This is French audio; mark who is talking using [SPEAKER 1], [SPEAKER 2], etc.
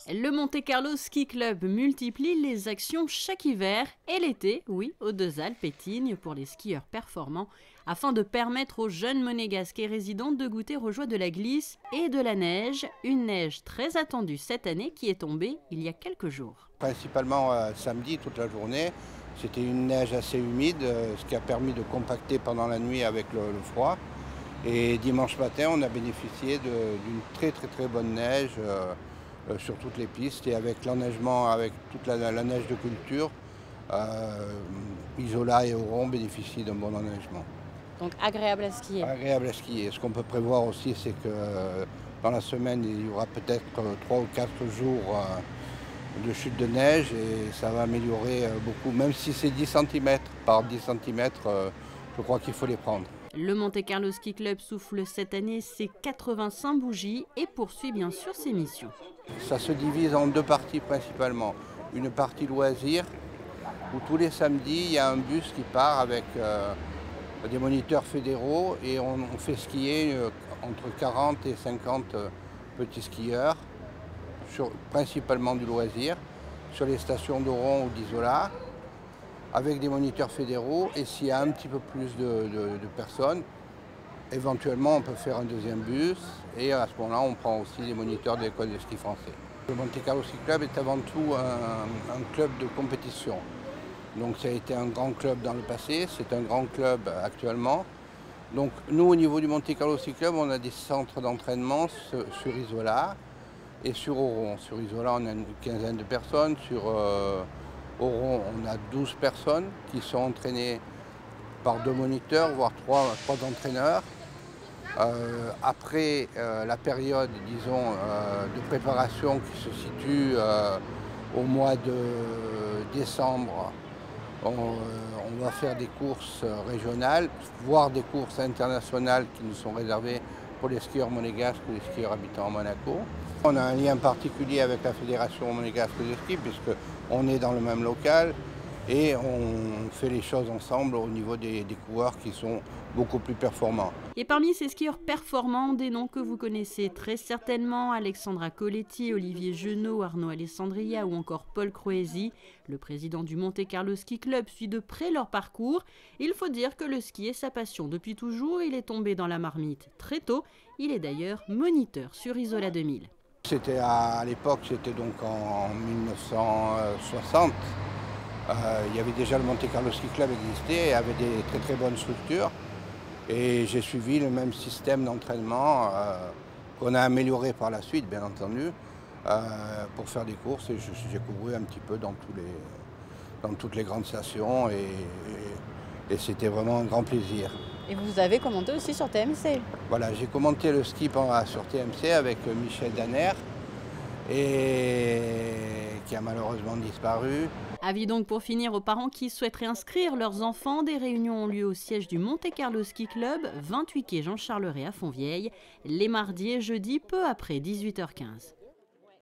[SPEAKER 1] Le Monte Carlo Ski Club multiplie les actions chaque hiver et l'été, oui, aux Deux Alpes et Tignes pour les skieurs performants, afin de permettre aux jeunes monégasques et résidents de goûter aux joies de la glisse et de la neige, une neige très attendue cette année qui est tombée il y a quelques jours.
[SPEAKER 2] Principalement samedi toute la journée, c'était une neige assez humide, ce qui a permis de compacter pendant la nuit avec le froid. Et dimanche matin, on a bénéficié d'une très bonne neige sur toutes les pistes et avec l'enneigement, avec toute la neige de culture, Isola et Oron bénéficient d'un bon enneigement.
[SPEAKER 1] Donc agréable à skier.
[SPEAKER 2] Agréable à skier. Ce qu'on peut prévoir aussi, c'est que dans la semaine, il y aura peut-être 3 ou 4 jours de chute de neige et ça va améliorer beaucoup. Même si c'est 10 cm par 10 cm, je crois qu'il faut les prendre.
[SPEAKER 1] Le Monte Carlo Ski Club souffle cette année ses 85 bougies et poursuit bien sûr ses missions.
[SPEAKER 2] Ça se divise en deux parties principalement. Une partie loisirs, où tous les samedis, il y a un bus qui part avec des moniteurs fédéraux et on fait skier entre 40 et 50 petits skieurs, principalement du loisir, sur les stations d'Oron ou d'Isola, avec des moniteurs fédéraux. Et s'il y a un petit peu plus de personnes, éventuellement on peut faire un deuxième bus et à ce moment-là on prend aussi des moniteurs de l'école de ski français. Le Monte Carlo Ski Club est avant tout un club de compétition. Donc ça a été un grand club dans le passé, c'est un grand club actuellement. Donc nous au niveau du Monte Carlo Ski Club, on a des centres d'entraînement sur Isola et sur Oron. Sur Isola on a une quinzaine de personnes, sur Oron on a 12 personnes qui sont entraînées par 2 moniteurs, voire 3 entraîneurs. Après la période, disons, de préparation qui se situe au mois de décembre, on va faire des courses régionales, voire des courses internationales qui nous sont réservées pour les skieurs monégasques ou les skieurs habitant à Monaco. On a un lien particulier avec la Fédération monégasque de ski puisqu'on est dans le même local et on fait les choses ensemble au niveau des coureurs qui sont beaucoup plus performants.
[SPEAKER 1] Et parmi ces skieurs performants, des noms que vous connaissez très certainement, Alexandra Coletti, Olivier Genot, Arnaud Alessandria ou encore Paul Croesi. Le président du Monte Carlo Ski Club suit de près leur parcours. Il faut dire que le ski est sa passion depuis toujours. Il est tombé dans la marmite très tôt. Il est d'ailleurs moniteur sur Isola 2000.
[SPEAKER 2] C'était à l'époque, c'était donc en 1960. Il y avait déjà le Monte Carlo Ski Club existait et avait des très bonnes structures. Et j'ai suivi le même système d'entraînement qu'on a amélioré par la suite, bien entendu, pour faire des courses. Et j'ai couru un petit peu dans toutes les grandes stations et c'était vraiment un grand plaisir.
[SPEAKER 1] Et vous avez commenté aussi sur TMC.
[SPEAKER 2] Voilà, j'ai commenté le ski sur TMC avec Michel Danner, qui a malheureusement disparu.
[SPEAKER 1] Avis donc pour finir aux parents qui souhaiteraient inscrire leurs enfants. Des réunions ont lieu au siège du Monte Carlo Ski Club, 28 quai Jean Charleret à Fontvieille, les mardis et jeudis peu après 18h15.